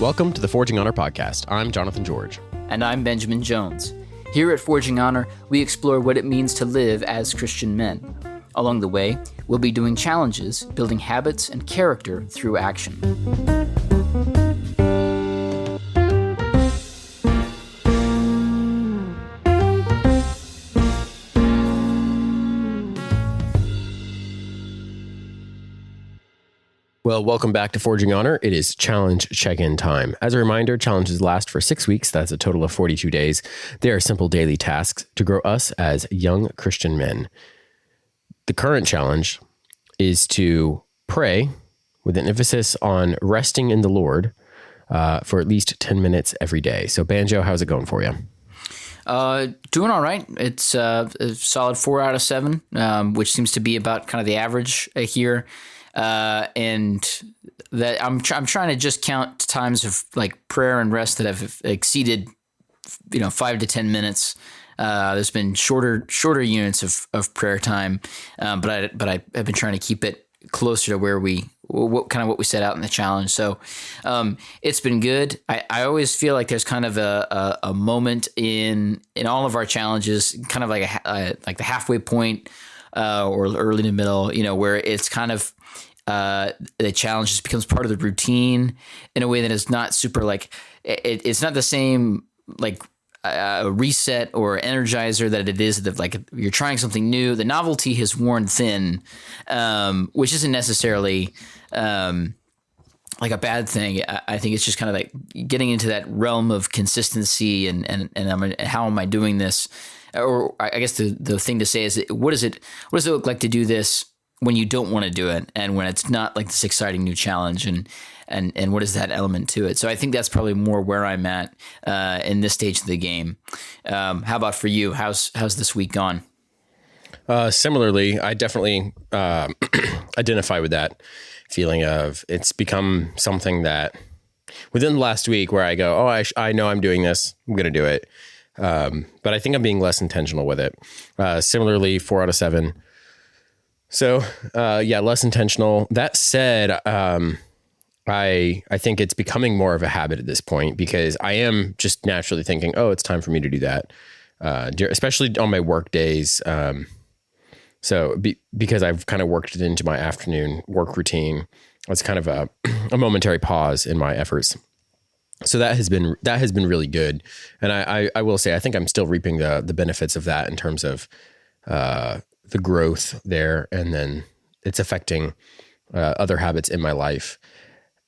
Welcome to the Forging Honor podcast. I'm Jonathan George. And I'm Benjamin Jones. Here at Forging Honor, we explore what it means to live as Christian men. Along the way, we'll be doing challenges, building habits and character through action. Well, welcome back to Forging Honor. It is challenge check-in time. As a reminder, challenges last for 6 weeks. That's a total of 42 days. They are simple daily tasks to grow us as young Christian men. The current challenge is to pray with an emphasis on resting in the Lord for at least 10 minutes every day. So, Banjo, how's it going for you? Doing all right. It's a solid 4 out of 7, which seems to be about kind of the average here. And that I'm trying to just count times of like prayer and rest that have exceeded, 5 to 10 minutes. There's been shorter units of prayer time, but I have been trying to keep it closer to where what we set out in the challenge. So, it's been good. I always feel like there's kind of a moment in all of our challenges, kind of like like the halfway point, or early in the middle, where it's kind of, the challenge just becomes part of the routine in a way that is not super it's not the same reset or energizer that it is that like you're trying something new. The novelty has worn thin, which isn't necessarily like a bad thing. I think it's just kind of like getting into that realm of consistency and how am I doing this? Or I guess the thing to say is, what does it look like to do this when you don't want to do it, and when it's not like this exciting new challenge, and what is that element to it? So I think that's probably more where I'm at in this stage of the game. How about for you? How's this week gone? Similarly, I definitely identify with that feeling of it's become something that within the last week where I go, I know I'm doing this, I'm going to do it. But I think I'm being less intentional with it. Similarly, 4 out of 7. So, less intentional. That said, I think it's becoming more of a habit at this point because I am just naturally thinking, it's time for me to do that, especially on my work days. Because I've kind of worked it into my afternoon work routine, it's kind of a momentary pause in my efforts. So that has been really good. And I will say, I think I'm still reaping the benefits of that in terms of, the growth there, and then it's affecting other habits in my life.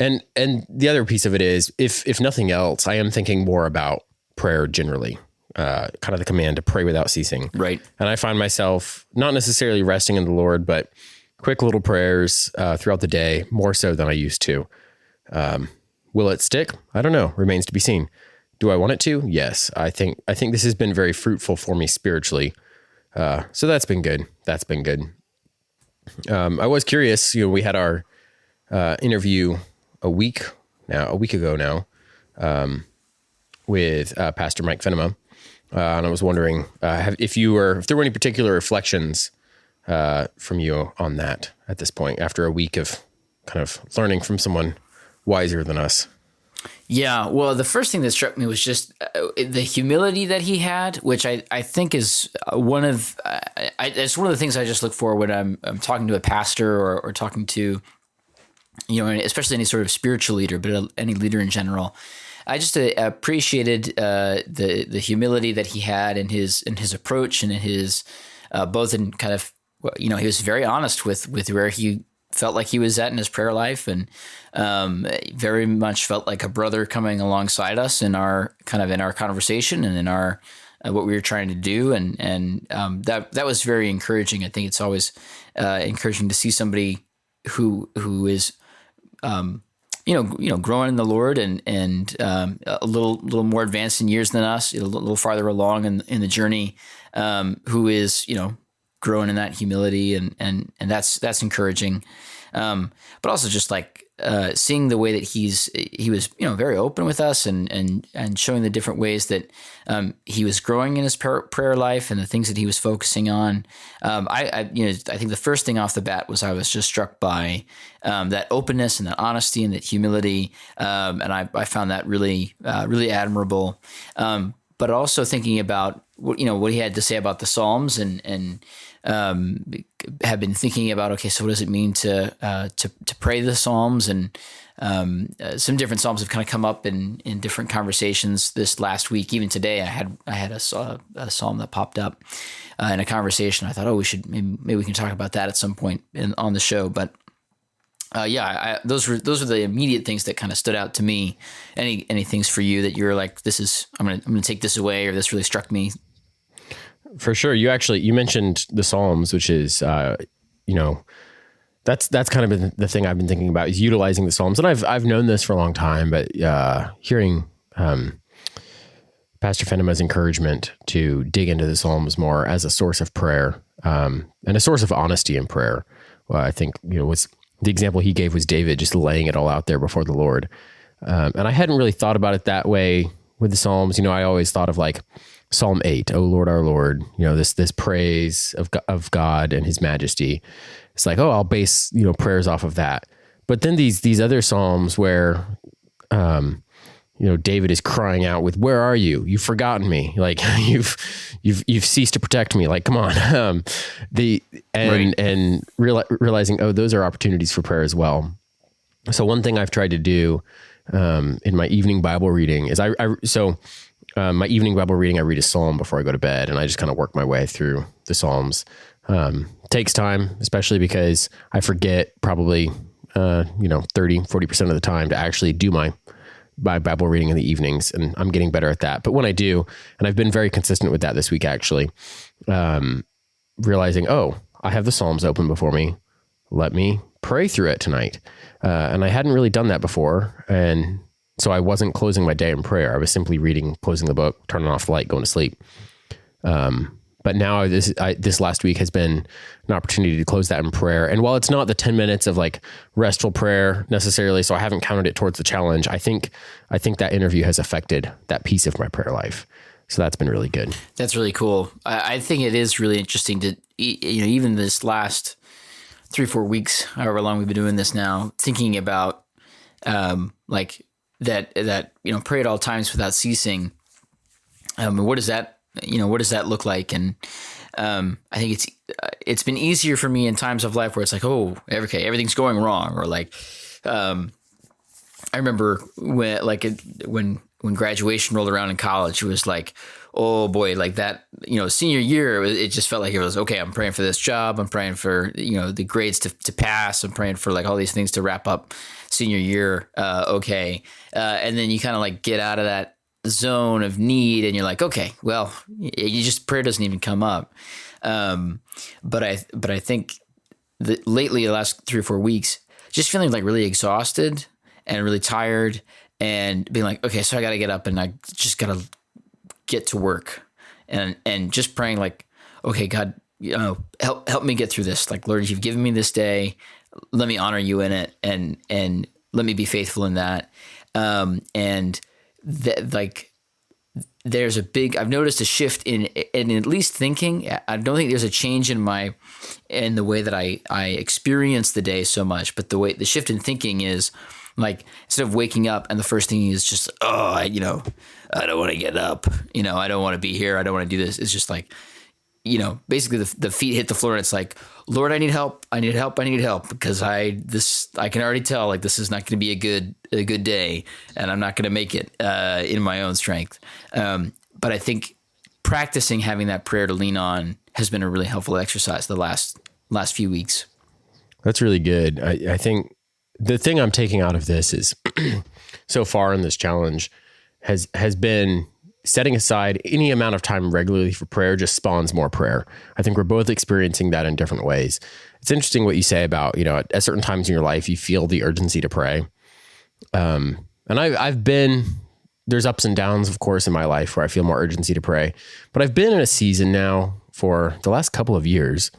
And the other piece of it is, if nothing else, I am thinking more about prayer generally, kind of the command to pray without ceasing. Right. And I find myself not necessarily resting in the Lord, but quick little prayers throughout the day, more so than I used to. Will it stick? I don't know. Remains to be seen. Do I want it to? Yes. I think this has been very fruitful for me spiritually. So that's been good. I was curious, we had our, interview a week ago now, with, Pastor Mike Fenema. And I was wondering, if there were any particular reflections, from you on that at this point, after a week of kind of learning from someone wiser than us. Yeah, well, the first thing that struck me was just the humility that he had, which I think is it's one of the things I just look for when I'm talking to a pastor or talking to, especially any sort of spiritual leader, but any leader in general. I just appreciated the humility that he had in his approach and in his both in kind of, he was very honest with where he felt like he was at in his prayer life, and very much felt like a brother coming alongside us in our conversation and in our what we were trying to do, and that was very encouraging. I think it's always encouraging to see somebody who is growing in the Lord and a little more advanced in years than us, a little farther along in the journey, who is growing in that humility, and that's encouraging. But also just like seeing the way that he was, very open with us and showing the different ways that he was growing in his prayer life and the things that he was focusing on. I think the first thing off the bat was I was just struck by that openness and that honesty and that humility, and I found that really really admirable. But also thinking about what he had to say about the Psalms and have been thinking about, okay, so what does it mean to pray the Psalms? And some different Psalms have kind of come up in different conversations this last week. Even today, I had a Psalm that popped up in a conversation. I thought, maybe we can talk about that at some point on the show. But those were the immediate things that kind of stood out to me. Any things for you that you're like, I'm gonna take this away, or this really struck me? For sure. You mentioned the Psalms, which is, that's kind of been the thing I've been thinking about, is utilizing the Psalms. And I've known this for a long time, but hearing Pastor Fenema's encouragement to dig into the Psalms more as a source of prayer, and a source of honesty in prayer. Well, I think, was the example he gave was David just laying it all out there before the Lord. And I hadn't really thought about it that way with the Psalms. I always thought of like Psalm 8, "O Lord, our Lord," this praise of God and his majesty. It's like, I'll base, prayers off of that. But then these other Psalms where, David is crying out with, "Where are you? You've forgotten me. Like you've ceased to protect me. Like, come on." Realizing, those are opportunities for prayer as well. So one thing I've tried to do, in my evening Bible reading is my evening Bible reading, I read a Psalm before I go to bed, and I just kind of work my way through the Psalms. Takes time, especially because I forget probably, 30-40% of the time to actually do my Bible reading in the evenings. And I'm getting better at that. But when I do, and I've been very consistent with that this week, actually, realizing, I have the Psalms open before me. Let me pray through it tonight. And I hadn't really done that before. And so I wasn't closing my day in prayer. I was simply reading, closing the book, turning off the light, going to sleep. But now this last week has been an opportunity to close that in prayer. And while it's not the 10 minutes of like restful prayer necessarily, so I haven't counted it towards the challenge, I think that interview has affected that piece of my prayer life. So that's been really good. That's really cool. I think it is really interesting to, even this last 3-4 weeks, however long we've been doing this now, thinking about like that pray at all times without ceasing. What does that look like? And I think it's been easier for me in times of life where it's like, everything's going wrong, or like I remember when graduation rolled around in college, it was like, oh boy, like that, senior year, it just felt like it was, okay, I'm praying for this job. I'm praying for, the grades to pass. I'm praying for like all these things to wrap up senior year. And then you kind of like get out of that zone of need and you're like, okay, well, prayer doesn't even come up. But I think that lately, the last 3 or 4 weeks, just feeling like really exhausted and really tired and being like, okay, so I got to get up and I just got to get to work and just praying like, okay, God, help me get through this. Like, Lord, you've given me this day. Let me honor you in it and let me be faithful in that. And that, like, there's I've noticed a shift in at least thinking. I don't think there's a change in the way that I experience the day so much, but the shift in thinking is like, instead of waking up and the first thing is just, I don't want to get up, I don't want to be here. I don't want to do this. It's just like, basically the feet hit the floor and it's like, Lord, I need help. I need help. I need help, because I can already tell, like, this is not going to be a good day, and I'm not going to make it in my own strength. But I think practicing having that prayer to lean on has been a really helpful exercise the last few weeks. That's really good. I think the thing I'm taking out of this is so far in this challenge has been setting aside any amount of time regularly for prayer just spawns more prayer. I think we're both experiencing that in different ways. It's interesting what you say about, at certain times in your life, you feel the urgency to pray. And there's ups and downs, of course, in my life where I feel more urgency to pray, but I've been in a season now for the last couple of years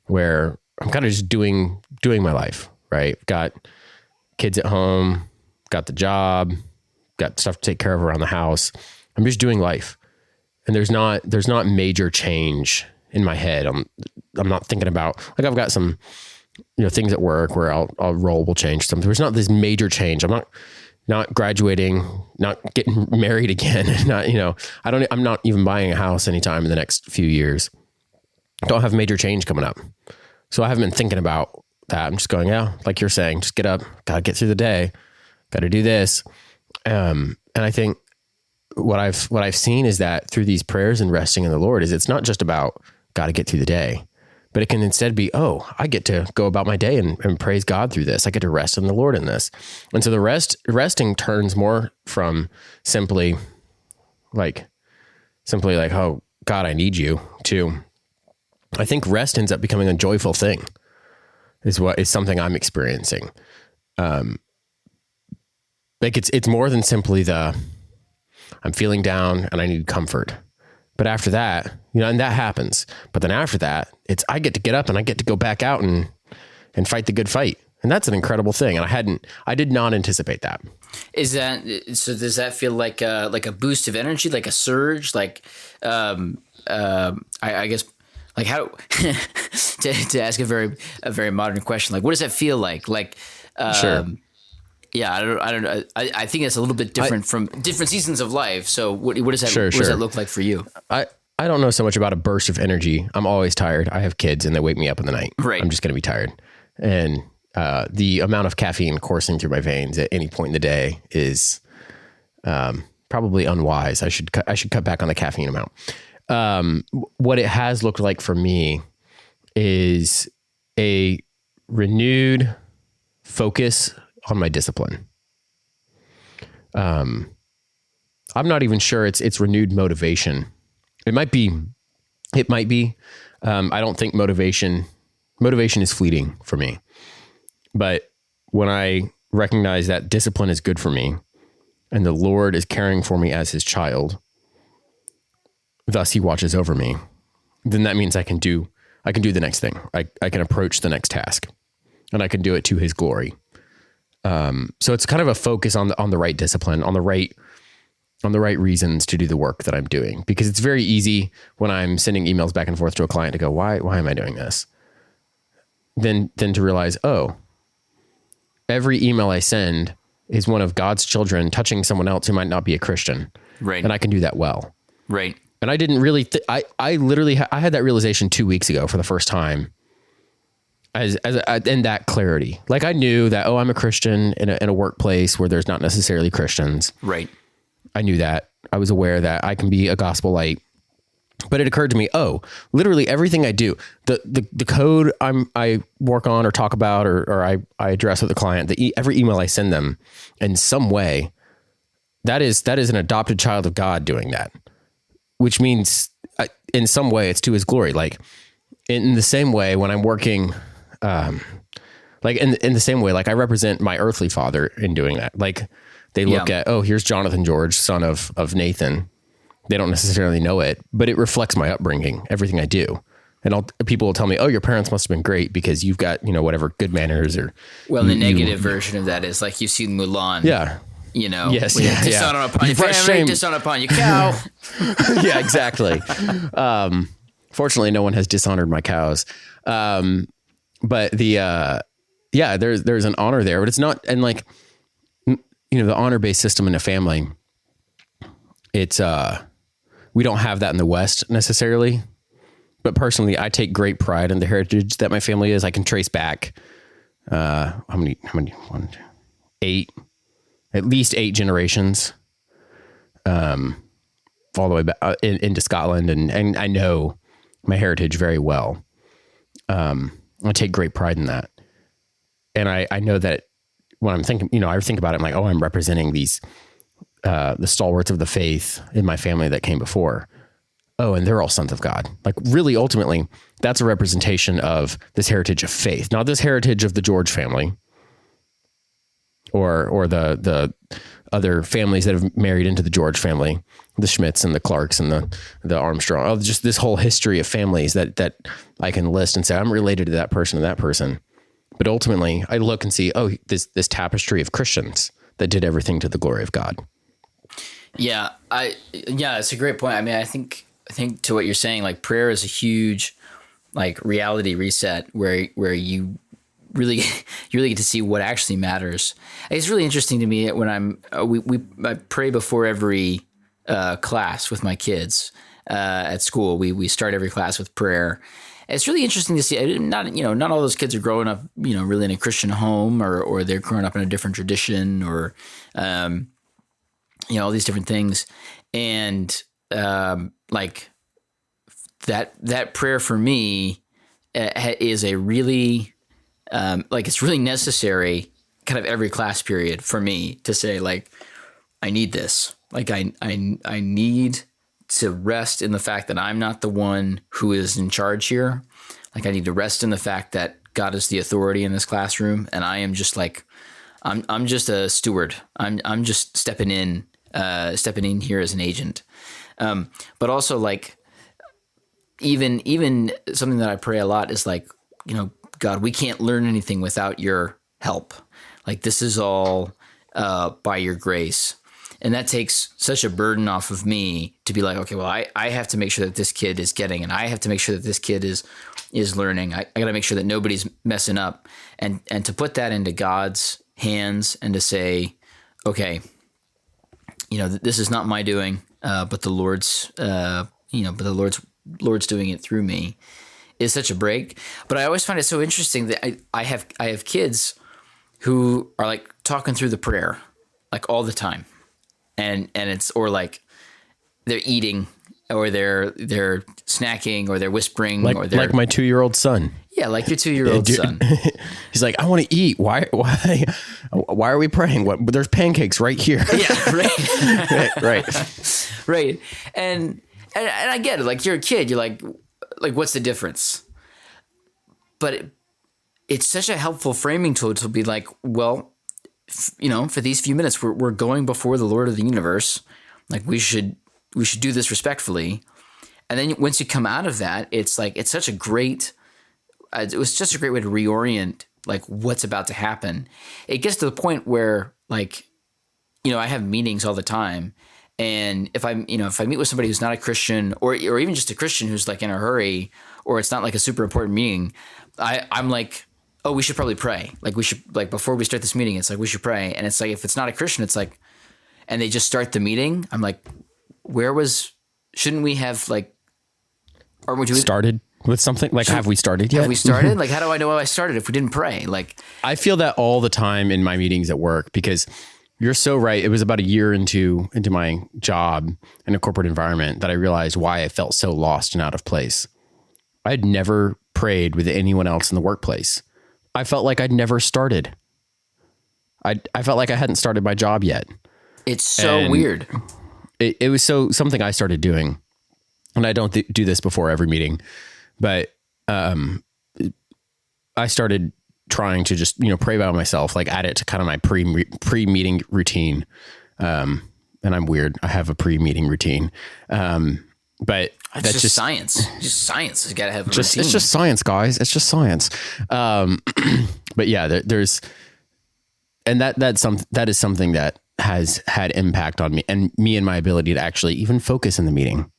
where I'm kind of just doing my life, right? Got kids at home, got the job, got stuff to take care of around the house. I'm just doing life. And there's not major change in my head. I'm not thinking about, like, I've got some, things at work where I'll role will change something. There's not this major change. I'm not graduating, not getting married again. I'm not even buying a house anytime in the next few years. Don't have major change coming up. So I haven't been thinking about that. I'm just going, yeah, like you're saying, just get up, gotta get through the day, gotta do this. And I think what I've seen is that through these prayers and resting in the Lord is it's not just about gotta get through the day, but it can instead be, I get to go about my day and praise God through this. I get to rest in the Lord in this. And so the resting turns more from simply like, oh God, I need you, to, I think rest ends up becoming a joyful thing is something I'm experiencing. Like it's more than simply I'm feeling down and I need comfort. But after that, and that happens. But then after that, I get to get up and I get to go back out and fight the good fight. And that's an incredible thing. And I did not anticipate that. Is that, so does that feel like a boost of energy, like a surge? Like, I guess, like how, to ask a very modern question, like, what does that feel like? Like, sure. Yeah, I don't know. I think it's a little bit different from different seasons of life. So what does that, sure. What does that look like for you? I don't know so much about a burst of energy. I'm always tired. I have kids and they wake me up in the night. Right. I'm just going to be tired. And the amount of caffeine coursing through my veins at any point in the day is probably unwise. I should cut back on the caffeine amount. What it has looked like for me is a renewed focus on my discipline. I'm not even sure it's renewed motivation. It might be. I don't think motivation is fleeting for me. But when I recognize that discipline is good for me and the Lord is caring for me as his child, thus he watches over me, then that means I can do the next thing. I can approach the next task and I can do it to his glory. So it's kind of a focus on the right discipline, on the right reasons to do the work that I'm doing, because it's very easy when I'm sending emails back and forth to a client to go, why am I doing this? Then to realize, every email I send is one of God's children touching someone else who might not be a Christian. Right. And I can do that well. Right. And I didn't really, I literally, I had that realization 2 weeks ago for the first time. And that clarity, like I knew that, I'm a Christian in a workplace where there's not necessarily Christians. Right. I knew that. I was aware that I can be a gospel light, but it occurred to me, literally everything I do, the code I work on or talk about, or I address with the client, every email I send them in some way, that is an adopted child of God doing that, which means in some way it's to his glory. Like in the same way when I'm working, like in the same way, like I represent my earthly father in doing that. Like they look at, here's Jonathan George, son of Nathan. They don't necessarily know it, but it reflects my upbringing, everything I do. And people will tell me, your parents must have been great because you've got, whatever, good manners or. Well, the negative version of that is like you've seen Mulan. Yeah. Yes, dishonor upon your family, dishonor upon your cow. Yeah, exactly. Fortunately, no one has dishonored my cows. But there's an honor there, but it's not, and like, the honor-based system in a family, it's, we don't have that in the West necessarily, but personally, I take great pride in the heritage that my family is. I can trace back, how many, 8, at least 8 generations, all the way back into Scotland. And I know my heritage very well. I take great pride in that. And I know that when I'm thinking, I think about it, I'm like, I'm representing these, the stalwarts of the faith in my family that came before. And they're all sons of God. Like really, ultimately, that's a representation of this heritage of faith, not this heritage of the George family or the other families that have married into the George family, the Schmidts and the Clarks and the Armstrong, just this whole history of families that I can list and say, I'm related to that person and that person. But ultimately, I look and see, oh, this tapestry of Christians that did everything to the glory of God. Yeah, it's a great point. I mean, I think to what you're saying, like prayer is a huge like reality reset where you really you really get to see what actually matters. It's really interesting to me when I pray before every class with my kids at school. We start every class with prayer. It's really interesting to see. Not all those kids are growing up really in a Christian home or they're growing up in a different tradition or all these different things, and like that prayer for me is a really it's really necessary kind of every class period for me to say like I need this, like I need to rest in the fact that I'm not the one who is in charge here. Like I need to rest in the fact that God is the authority in this classroom and I am just like I'm just a steward. I'm just stepping in here as an agent. But also like even something that I pray a lot is like, God, we can't learn anything without your help. Like this is all by your grace. And that takes such a burden off of me to be like, okay, well, I have to make sure that this kid is getting, and I have to make sure that this kid is learning. I got to make sure that nobody's messing up, and to put that into God's hands and to say, okay, this is not my doing, but the Lord's, Lord's doing it through me, is such a break. But I always find it so interesting that I have kids who are like talking through the prayer like all the time. And it's, or like they're eating or they're snacking or they're whispering like, or they're like my 2-year-old son. Yeah. Like your 2-year-old son. He's like, I want to eat. Why are we praying? There's pancakes right here. Yeah. Right. right. Right. And I get it. Like you're a kid, you're like, what's the difference? But it's such a helpful framing tool to be like, well, for these few minutes, we're going before the Lord of the universe. Like we should do this respectfully. And then once you come out of that, it's like, it was such a great way to reorient like what's about to happen. It gets to the point where like, I have meetings all the time. And if I meet with somebody who's not a Christian or even just a Christian who's like in a hurry, or it's not like a super important meeting, I'm like, oh, we should probably pray. Like we should, like before we start this meeting, it's like, we should pray. And it's like, if it's not a Christian, it's like, and they just start the meeting. I'm like, shouldn't we have like, or would you started with something? Like, have we started yet? Have we started? Like, how do I know I started if we didn't pray? Like, I feel that all the time in my meetings at work, because you're so right. It was about a year into my job in a corporate environment that I realized why I felt so lost and out of place. I had never prayed with anyone else in the workplace. I felt like I'd never started. I felt like I hadn't started my job yet. It's so weird. It was something I started doing, and I don't do this before every meeting, but I started trying to just pray by myself, like add it to kind of my pre-meeting routine. And I'm weird. I have a pre-meeting routine, but that's just science. Just science has got to have a routine. It's just science, guys. It's just science. But yeah, there's, and that is something that has had impact on me and my ability to actually even focus in the meeting,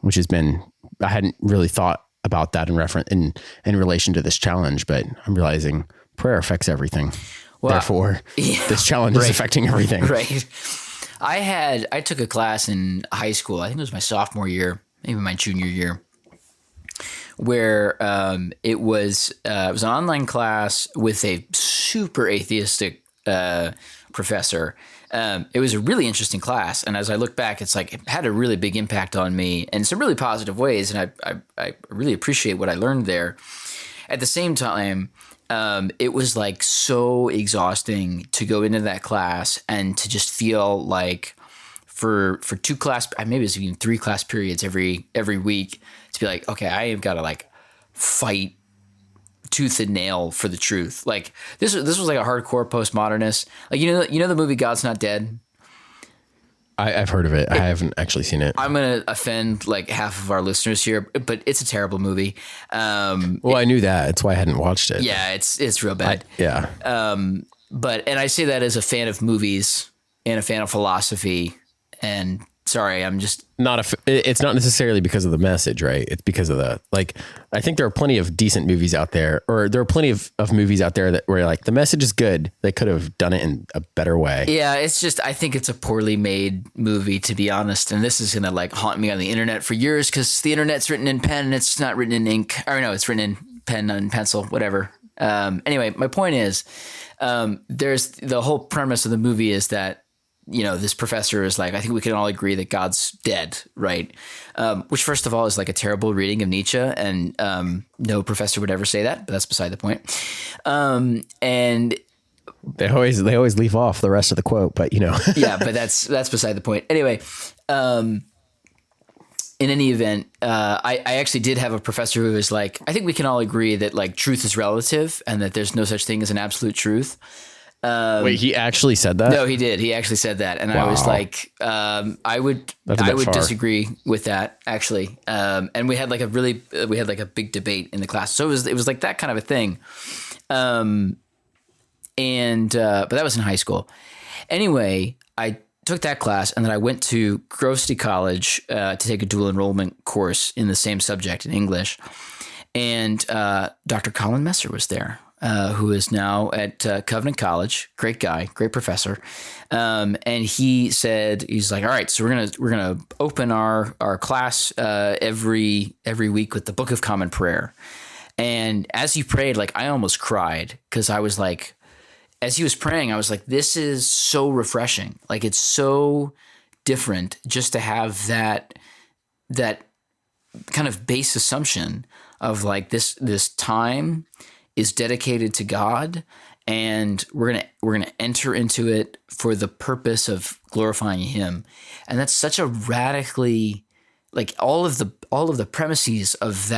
which has been, I hadn't really thought about that in relation to this challenge, but I'm realizing prayer affects everything. Well, therefore, this challenge is affecting everything. Right. I took a class in high school. I think it was my sophomore year, maybe my junior year, where it was an online class with a super atheistic professor. It was a really interesting class, and as I look back, it's like it had a really big impact on me in some really positive ways, and I really appreciate what I learned there. At the same time, it was like so exhausting to go into that class and to just feel like for 2 class, maybe it's even 3 class periods every week, to be like, okay, I have got to like fight tooth and nail for the truth. Like this was like a hardcore postmodernist. Like you know the movie God's Not Dead. I've heard of it. I haven't actually seen it. I'm gonna offend like half of our listeners here, but it's a terrible movie. Well, I knew that. That's why I hadn't watched it. Yeah, it's real bad. Yeah. And I say that as a fan of movies and a fan of philosophy. And sorry, I'm just it's not necessarily because of the message, right? It's because of I think there are plenty of decent movies out there, or there are plenty of movies out there that where like the message is good. They could have done it in a better way. Yeah, it's just, I think it's a poorly made movie, to be honest. And this is going to like haunt me on the internet for years because the internet's written in pen and it's not written in ink. Or no, it's written in pen and pencil, whatever. Anyway, my point is, there's the whole premise of the movie is that, you know, this professor is like, I think we can all agree that God's dead, right? Which, first of all, is like a terrible reading of Nietzsche, and no professor would ever say that, but that's beside the point. And they always leave off the rest of the quote, but you know, yeah, but that's beside the point. Anyway, in any event, I actually did have a professor who was like, I think we can all agree that like truth is relative and that there's no such thing as an absolute truth. Wait, he actually said that? No, he did. He actually said that. And wow. I was like, I would disagree with that actually. And we had like a big debate in the class. So it was like that kind of a thing. But that was in high school. Anyway, I took that class and then I went to Grove City College, to take a dual enrollment course in the same subject in English. And, Dr. Colin Messer was there. Who is now at Covenant College. Great guy, great professor. And he said, he's like, all right, so we're gonna open our class every week with the Book of Common Prayer. And as he prayed, like I almost cried because I was like, as he was praying, I was like, this is so refreshing. Like it's so different just to have that kind of base assumption of like this time is dedicated to God, and we're gonna enter into it for the purpose of glorifying Him, and that's such a radically, like all of the premises of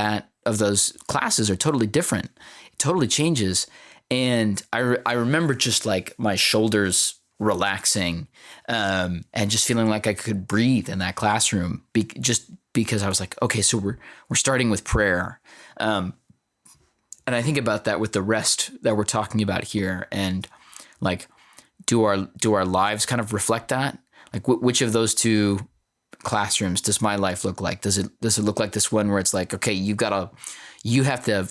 those classes are totally different. It totally changes, and I remember just like my shoulders relaxing, and just feeling like I could breathe in that classroom, just because I was like, okay, so we're starting with prayer. And I think about that with the rest that we're talking about here, and like, do our lives kind of reflect that? Like, which of those two classrooms does my life look like? Does it look like this one where it's like, okay, you have to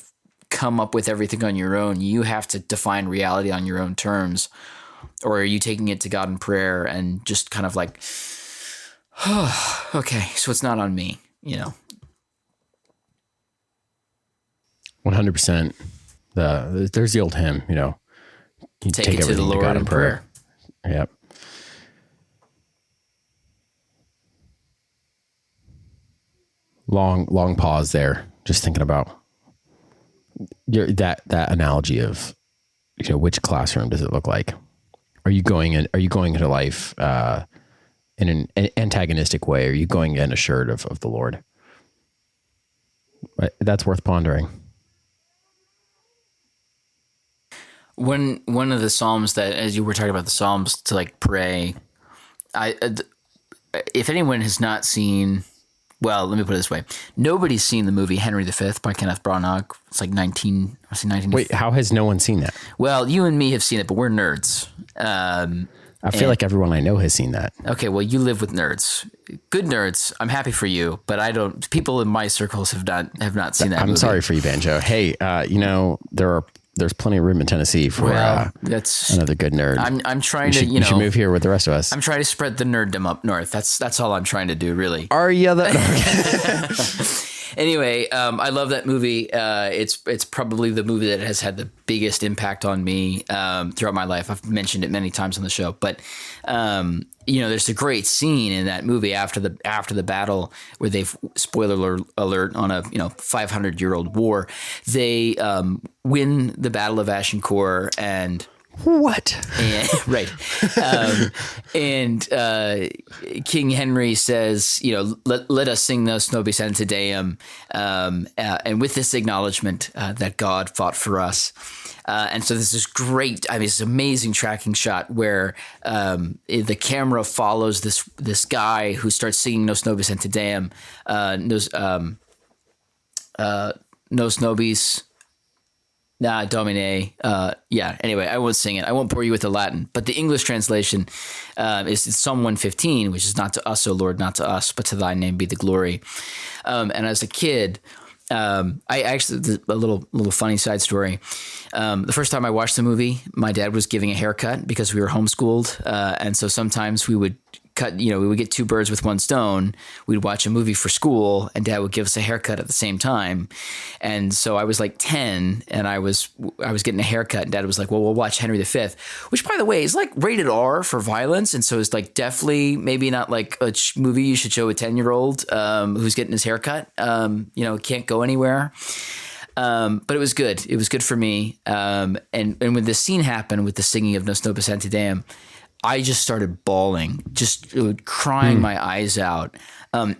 come up with everything on your own. You have to define reality on your own terms, or are you taking it to God in prayer and just kind of like, oh, okay, so it's not on me, you know? 100%. There's the old hymn, you know, you take it to the Lord in prayer. Yep. Long pause there, just thinking about that analogy of, you know, which classroom does it look like? Are you going into life in an antagonistic way? Are you going in assured of the Lord? That's worth pondering. One of the Psalms that, as you were talking about the Psalms to like pray, if anyone has not seen, well, let me put it this way. Nobody's seen the movie Henry V by Kenneth Branagh. It's like 19. Wait, how has no one seen that? Well, you and me have seen it, but we're nerds. I feel like everyone I know has seen that. Okay, well, you live with nerds. Good nerds. I'm happy for you, but I don't. People in my circles have not seen that. I'm movie. Sorry for you, Banjo. Hey, you know, there's plenty of room in Tennessee for that's another good nerd. I'm trying to, you should move here with the rest of us. I'm trying to spread the nerddom up north. That's all I'm trying to do, really. Are you that? Anyway, I love that movie. It's probably the movie that has had the biggest impact on me throughout my life. I've mentioned it many times on the show, but you know, there's a great scene in that movie after the battle where they've, spoiler alert, on a 500-year-old war, they win the Battle of Agincourt, and What? And, right. And King Henry says, let us sing Nos Nobis Ante Deum, and with this acknowledgement that God fought for us. And so there's this great, this amazing tracking shot where the camera follows this guy who starts singing Nos Nobis Ante Deum, Nos Nobis Domine. Anyway, I won't sing it. I won't bore you with the Latin. But the English translation is Psalm 115, which is not to us, O Lord, not to us, but to thy name be the glory. And as a kid, I actually, a little funny side story. The first time I watched the movie, my dad was giving a haircut because we were homeschooled. And so sometimes we would we would get two birds with one stone. We'd watch a movie for school and dad would give us a haircut at the same time. And so I was like 10 and I was getting a haircut and dad was like, well, we'll watch Henry V, which by the way is like rated R for violence. And so it's like definitely maybe not like a movie you should show a 10-year-old who's getting his haircut, can't go anywhere. But it was good. It was good for me. And when the scene happened with the singing of Nos Nobis Ante Deum, I just started bawling, just crying my eyes out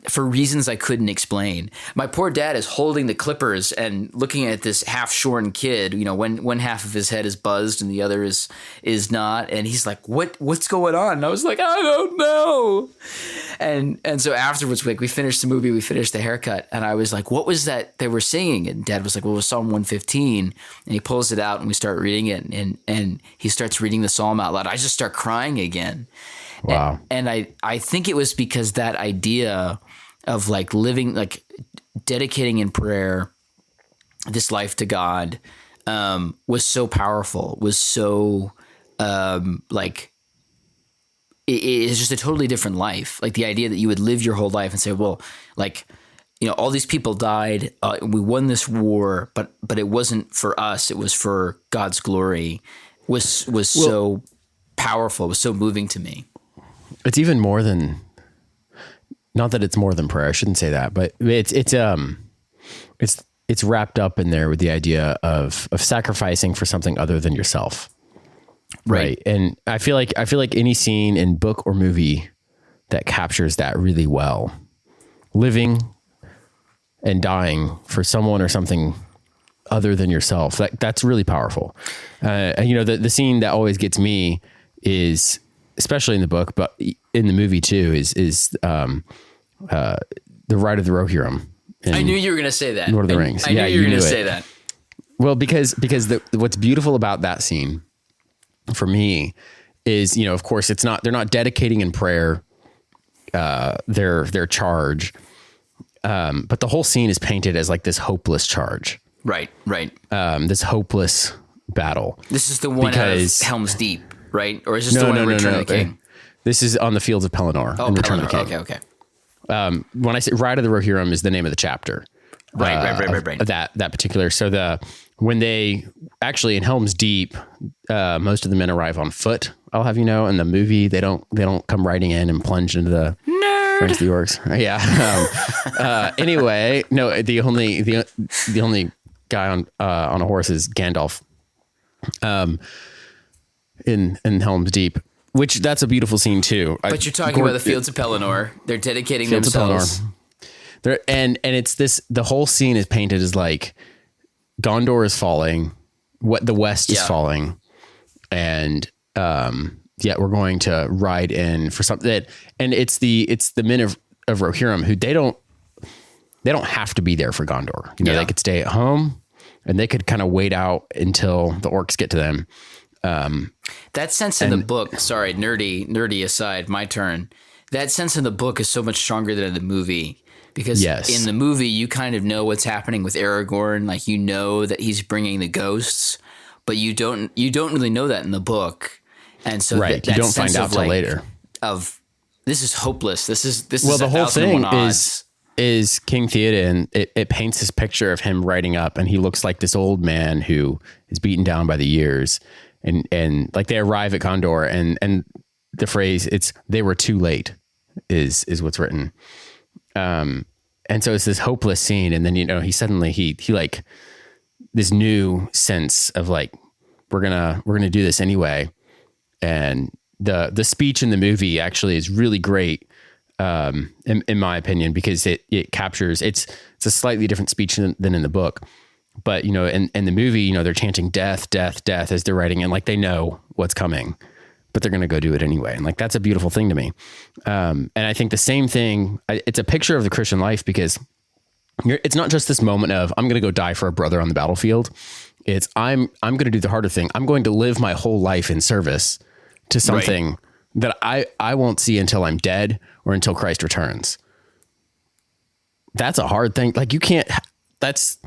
for reasons I couldn't explain. My poor dad is holding the clippers and looking at this half-shorn kid. One half of his head is buzzed and the other is not. And he's like, "What's going on?" And I was like, "I don't know." And so afterwards, we finished the movie, we finished the haircut, and I was like, "What was that they were singing?" And dad was like, "Well, it was Psalm 115." And he pulls it out and we start reading it, and he starts reading the psalm out loud. I just start crying again. Wow. And I think it was because that idea of like living, like dedicating in prayer this life to God was so powerful, was so it is just a totally different life. Like the idea that you would live your whole life and say, well, like, all these people died, we won this war, but it wasn't for us, it was for God's glory, was so powerful, was so moving to me. It's even more than, not that it's more than prayer. I shouldn't say that, but it's wrapped up in there with the idea of sacrificing for something other than yourself. Right. And I feel like any scene in book or movie that captures that really well, living and dying for someone or something other than yourself, that's really powerful. The scene that always gets me is, especially in the book, but in the movie too, is the Ride of the Rohirrim. I knew you were going to say that. Lord of the Rings. I knew you were going to say that. Well, because what's beautiful about that scene for me is, of course they're not dedicating in prayer their charge. But the whole scene is painted as like this hopeless charge. Right. This hopeless battle. This is the one out of Helm's Deep, right? Or is this the one in Return of the King? This is on the fields of Pelennor in Return of the King. Okay. When I say Ride of the Rohirrim is the name of the chapter. Right. That particular. So when they actually in Helm's Deep, most of the men arrive on foot. I'll have you know, in the movie they don't come riding in and plunge into the the orcs. Yeah. Anyway, no. The only guy on a horse is Gandalf. In Helm's Deep, which that's a beautiful scene too. But you're talking about the fields of Pelennor. They're dedicating themselves. And it's this. The whole scene is painted as like Gondor is falling, what the West is falling, and yet we're going to ride in for something that, and it's the men of Rohirrim who they don't have to be there for Gondor. They could stay at home and they could kind of wait out until the orcs get to them. That sense in the book, sorry, nerdy aside, my turn. That sense in the book is so much stronger than in the movie. Because in the movie, you kind of know what's happening with Aragorn. Like, you know that he's bringing the ghosts, but you don't really know that in the book. And so that you don't find out till later. Of this is hopeless. This is the whole thing is King Theoden. It paints this picture of him riding up, and he looks like this old man who is beaten down by the years. And like they arrive at Gondor, and the phrase "they were too late" is what's written. And so it's this hopeless scene. And then, he suddenly, he like this new sense of like, we're gonna do this anyway. And the speech in the movie actually is really great, in my opinion, because it captures it's a slightly different speech than in the book. But, you know, in the movie, you know, they're chanting death, death, death as they're writing, and like they know what's coming, but they're going to go do it anyway. And like, that's a beautiful thing to me. And I think the same thing, it's a picture of the Christian life, because it's not just this moment of, I'm going to go die for a brother on the battlefield. It's I'm going to do the harder thing. I'm going to live my whole life in service to something that I won't see until I'm dead or until Christ returns. That's a hard thing. Like, you can't, that's,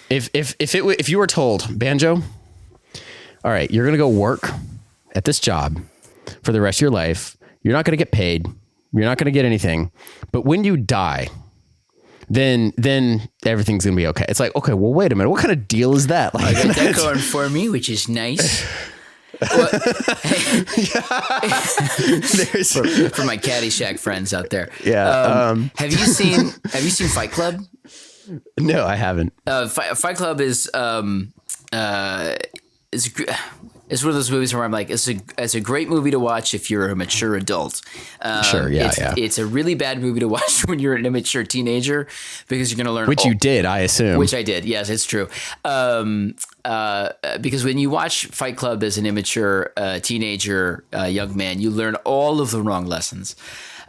if you were told, Banjo, all right, you're going to go work at this job for the rest of your life. You're not going to get paid. You're not going to get anything. But when you die, then everything's going to be okay. It's like, okay, well, wait a minute. What kind of deal is that? Like, I got that going for me, which is nice. For my Caddyshack friends out there. Yeah. Have you seen Fight Club? No, I haven't. Fight Club is one of those movies where I'm like, it's a great movie to watch if you're a mature adult. Sure, yeah, it's a really bad movie to watch when you're an immature teenager, because you're going to learn. Which you did, I assume. Which I did. Yes, it's true. Because when you watch Fight Club as an immature teenager, young man, you learn all of the wrong lessons.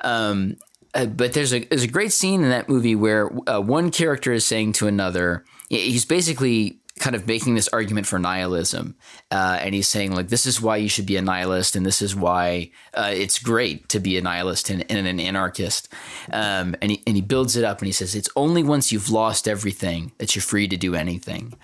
But there's a great scene in that movie where one character is saying to another, he's basically kind of making this argument for nihilism. And he's saying, like, this is why you should be a nihilist, and this is why it's great to be a nihilist and an anarchist. And he builds it up, and he says, it's only once you've lost everything that you're free to do anything.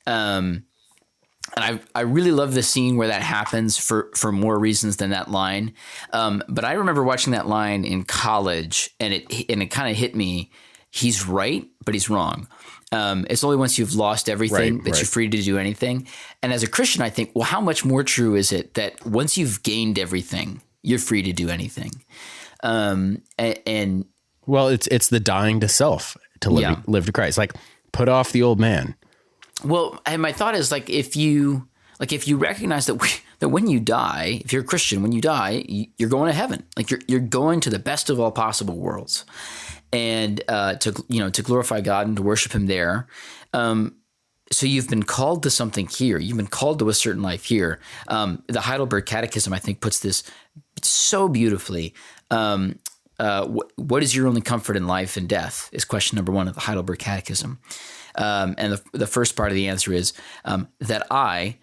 And I really love the scene where that happens for more reasons than that line. But I remember watching that line in college, and it kind of hit me. He's right, but he's wrong. It's only once you've lost everything that you're free to do anything. And as a Christian, I think, well, how much more true is it that once you've gained everything, you're free to do anything? And well, it's the dying to self to live to Christ. Like, put off the old man. Well, and my thought is, like, if you recognize that when you die, if you're a Christian, when you die, you're going to heaven. Like, you're going to the best of all possible worlds, and to glorify God and to worship Him there. So you've been called to something here. You've been called to a certain life here. The Heidelberg Catechism, I think, puts this so beautifully. What is your only comfort in life and death is question number 1 of the Heidelberg Catechism. And the first part of the answer is that I,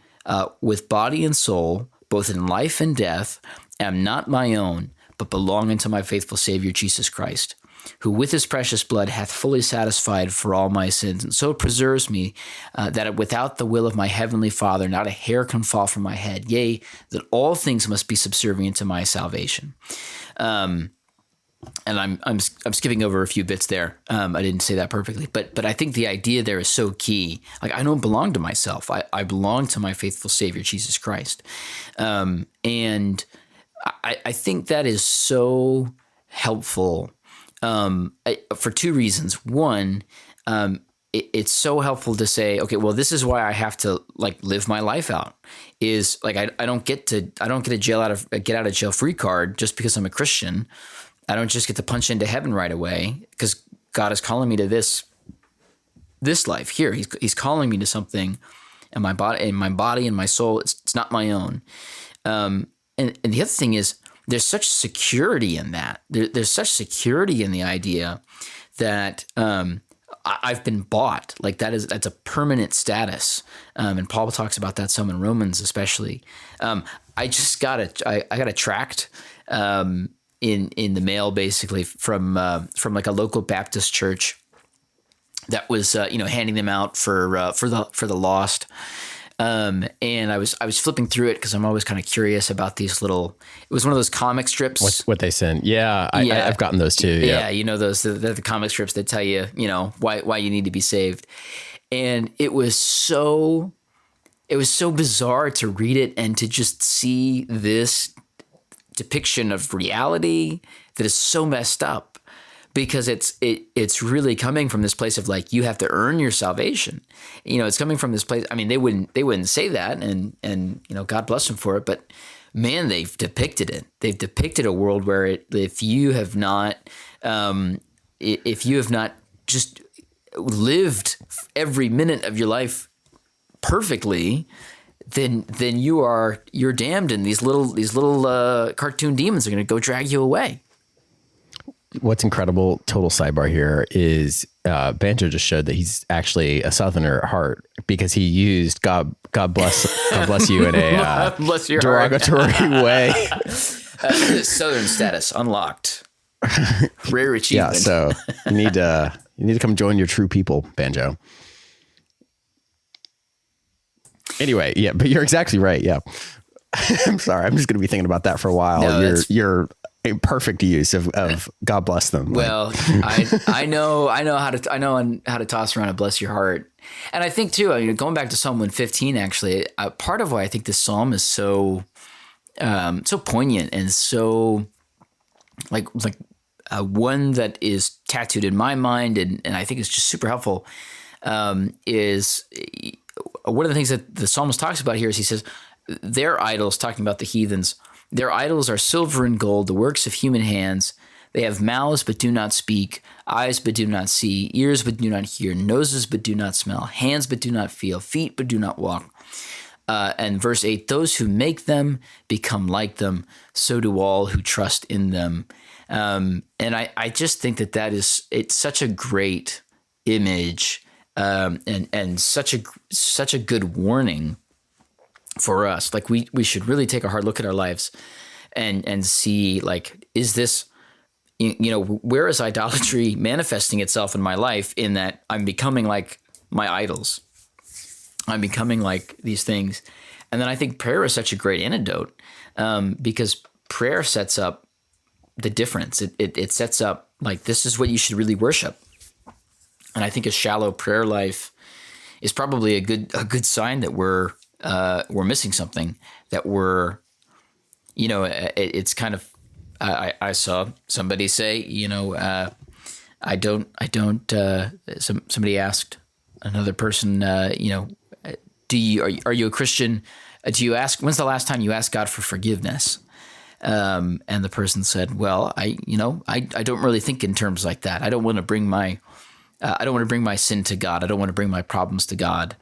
with body and soul, both in life and death, am not my own, but belong unto my faithful Savior, Jesus Christ, who with his precious blood hath fully satisfied for all my sins, and so preserves me that without the will of my heavenly Father, not a hair can fall from my head, yea, that all things must be subservient to my salvation. And I'm skipping over a few bits there. I didn't say that perfectly, but I think the idea there is so key. Like, I don't belong to myself. I belong to my faithful Savior, Jesus Christ. And I think that is so helpful for 2 reasons. One, it's so helpful to say, okay, well, this is why I have to, like, live my life out. Is like I don't get a get out of jail free card just because I'm a Christian. I don't just get to punch into heaven right away, because God is calling me to this life here. He's calling me to something, and my body and my soul, it's not my own. And the other thing is, there's such security in that. There's such security in the idea that I've been bought. Like, that's a permanent status. And Paul talks about that some in Romans, especially. I just got a tract. In the mail, basically from like a local Baptist church that was handing them out for the lost, and I was flipping through it because I'm always kind of curious about these little. It was one of those comic strips. What they send? Yeah, I've gotten those too. Yeah, those the comic strips that tell you why you need to be saved, and it was so bizarre to read it and to just see this depiction of reality that is so messed up, because it's really coming from this place of like, you have to earn your salvation. It's coming from this place. I mean, they wouldn't say that, and God bless them for it, but man, they've depicted it. They've depicted a world where if you have not just lived every minute of your life perfectly, then you're damned, and these little cartoon demons are going to go drag you away. What's incredible, total sidebar here, is Banjo just showed that he's actually a Southerner at heart, because he used God bless you in a bless your derogatory way. Southern status unlocked. Rare achievement. Yeah, so you need to come join your true people, Banjo. Anyway, yeah, but you're exactly right. Yeah. I'm sorry. I'm just going to be thinking about that for a while. No, you're a perfect use of God bless them. Well, I know how to toss around a bless your heart. And I think too, going back to Psalm 115, actually, part of why I think this Psalm is so poignant and so like one that is tattooed in my mind, and I think it's just super helpful, is one of the things that the psalmist talks about here is he says, their idols, talking about the heathens, their idols are silver and gold, the works of human hands. They have mouths but do not speak, eyes but do not see, ears but do not hear, noses but do not smell, hands but do not feel, feet but do not walk. And verse 8, those who make them become like them, so do all who trust in them. And I just think it's such a great image, and such a good warning for us. Like we should really take a hard look at our lives and see, like, is this, where is idolatry manifesting itself in my life, in that I'm becoming like my idols? I'm becoming like these things. And then I think prayer is such a great antidote, because prayer sets up the difference. It sets up, like, this is what you should really worship. And I think a shallow prayer life is probably a good sign that we're missing something, that we're, it's kind of, I saw somebody say, somebody asked another person, are you a Christian? Do you ask, when's the last time you asked God for forgiveness? And the person said, well, I don't really think in terms like that. I don't want to bring my sin to God. I don't want to bring my problems to God.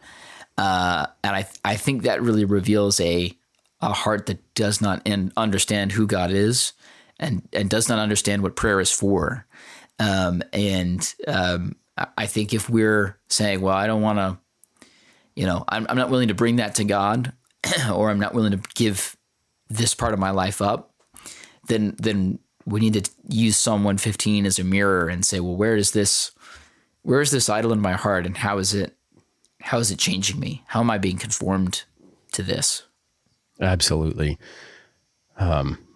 And I think that really reveals a heart that does not understand who God is, and does not understand what prayer is for. I think if we're saying, well, I don't want to, I'm not willing to bring that to God, or I'm not willing to give this part of my life up, then we need to use Psalm 115 as a mirror and say, well, where is this idol in my heart, and how is it changing me? How am I being conformed to this? Absolutely.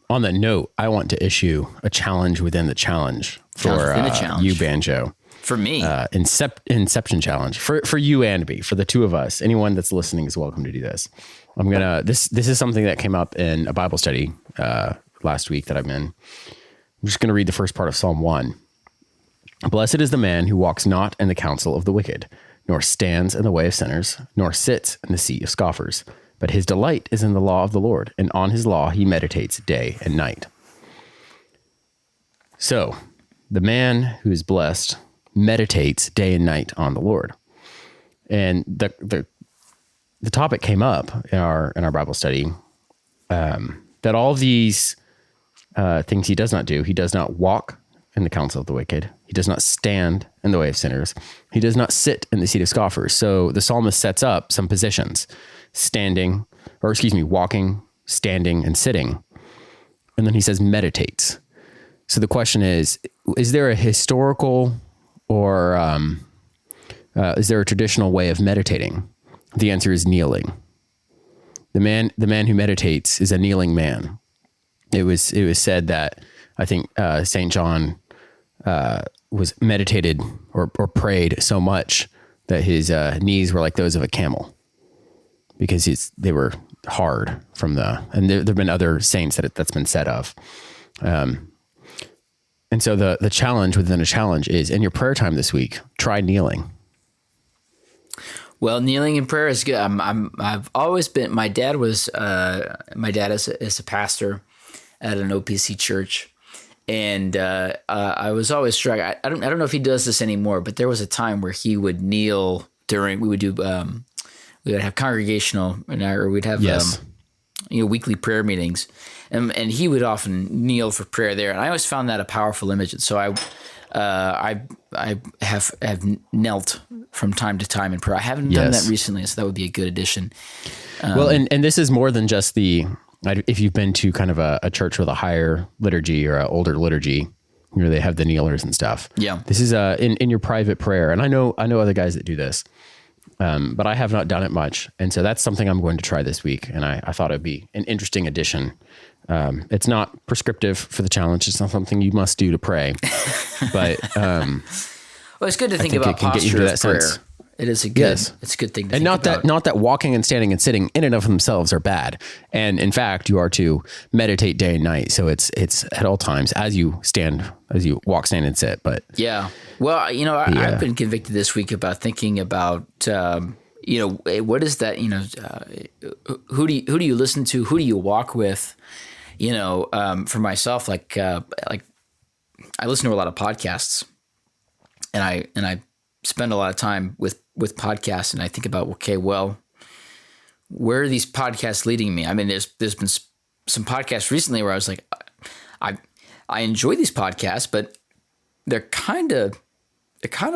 On that note, I want to issue a challenge within the challenge for you, Banjo. For me, Inception challenge for you and me, for the two of us. Anyone that's listening is welcome to do this. I'm gonna. This is something that came up in a Bible study last week that I'm in. I'm just gonna read the first part of Psalm 1. Blessed is the man who walks not in the counsel of the wicked, nor stands in the way of sinners, nor sits in the seat of scoffers. But his delight is in the law of the Lord, and on his law he meditates day and night. So, the man who is blessed meditates day and night on the Lord. And the topic came up in our Bible study, that all of these things he does not do. He does not walk in the counsel of the wicked. He does not stand in the way of sinners. He does not sit in the seat of scoffers. So the psalmist sets up some positions: walking, standing, and sitting. And then he says meditates. So the question is there a historical or is there a traditional way of meditating? The answer is kneeling. The man who meditates is a kneeling man. It was said that, I think St. John was meditated or prayed so much that his knees were like those of a camel, because they were hard from and there have been other saints that's been said of. And so the challenge within a challenge is in your prayer time this week, try kneeling. Well, kneeling in prayer is good. I've always been. My dad is a pastor at an OPC church, and I was always struck. I don't know if he does this anymore, but there was a time where he would kneel during. We would have congregational, or we'd have weekly prayer meetings, and he would often kneel for prayer there, and I always found that a powerful image. And so I have knelt from time to time in prayer. I haven't done that recently, so that would be a good addition. Well, and this is more than just if you've been to kind of a church with a higher liturgy or an older liturgy, they have the kneelers and stuff. Yeah. This is in your private prayer. And I know other guys that do this, but I have not done it much. And so that's something I'm going to try this week. And I thought it'd be an interesting addition. It's not prescriptive for the challenge. It's not something you must do to pray, but, well, it's good to think about posture of prayer. Sense. It is it's a good thing to think about. And not that walking and standing and sitting in and of themselves are bad. And in fact, you are to meditate day and night. So it's at all times as you walk, stand, and sit. But yeah, well, I've been convicted this week about thinking about, what is that, who do you listen to? Who do you walk with? For myself, like I listen to a lot of podcasts, and I spend a lot of time with podcasts, and I think about, okay, well, where are these podcasts leading me? I mean, there's been some podcasts recently where I was like, I enjoy these podcasts, but they're kind of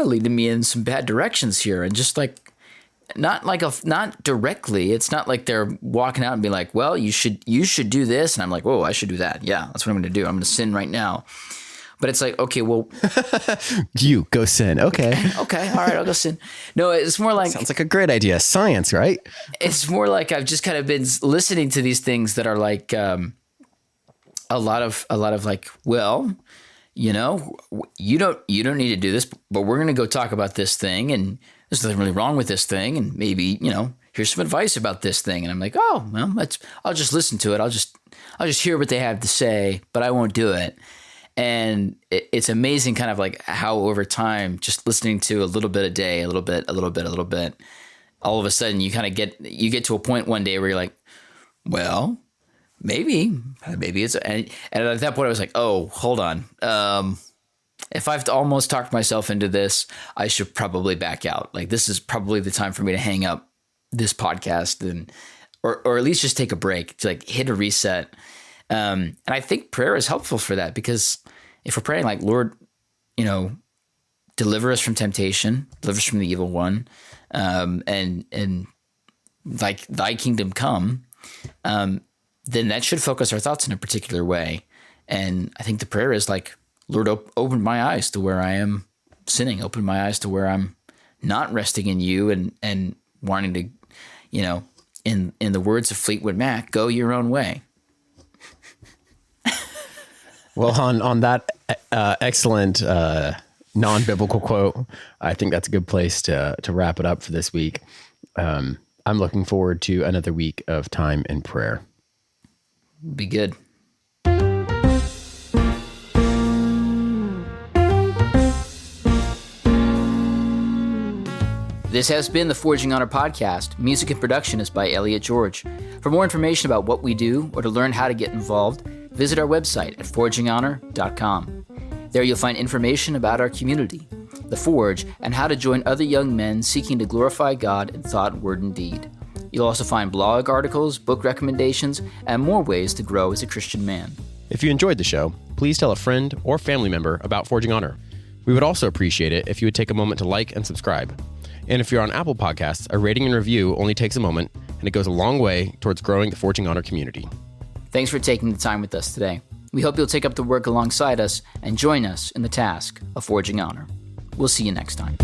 leading me in some bad directions here, and just like. Not directly. It's not like they're walking out and being like, well, you should do this. And I'm like, whoa, I should do that. Yeah, that's what I'm going to do. I'm going to sin right now. But it's like, okay, well. You go sin. Okay. Okay. All right. I'll go sin. No, it's more like. Sounds like a great idea. Science, right? It's more like I've just kind of been listening to these things that are like a lot of like, well, you don't need to do this, but we're going to go talk about this thing, and there's nothing really wrong with this thing, and maybe, here's some advice about this thing. And I'm like, oh, well, I'll just listen to it. I'll just hear what they have to say, but I won't do it. And it's amazing kind of like how over time, just listening to a little bit a day, a little bit, all of a sudden you kind of get to a point one day where you're like, well, maybe it's, and at that point I was like, oh, hold on. If I've almost talked myself into this, I should probably back out. Like, this is probably the time for me to hang up this podcast or at least just take a break, to like hit a reset. And I think prayer is helpful for that, because if we're praying like, Lord, deliver us from temptation, deliver us from the evil one, and like thy kingdom come, then that should focus our thoughts in a particular way. And I think the prayer is like, Lord, open my eyes to where I am sinning. Open my eyes to where I'm not resting in you and wanting to, in the words of Fleetwood Mac, go your own way. Well, on that excellent non-biblical quote, I think that's a good place to wrap it up for this week. I'm looking forward to another week of time in prayer. Be good. This has been the Forging Honor podcast. Music and production is by Elliot George. For more information about what we do or to learn how to get involved, visit our website at forginghonor.com. There you'll find information about our community, the Forge, and how to join other young men seeking to glorify God in thought, word, and deed. You'll also find blog articles, book recommendations, and more ways to grow as a Christian man. If you enjoyed the show, please tell a friend or family member about Forging Honor. We would also appreciate it if you would take a moment to like and subscribe. And if you're on Apple Podcasts, a rating and review only takes a moment, and it goes a long way towards growing the Forging Honor community. Thanks for taking the time with us today. We hope you'll take up the work alongside us and join us in the task of Forging Honor. We'll see you next time.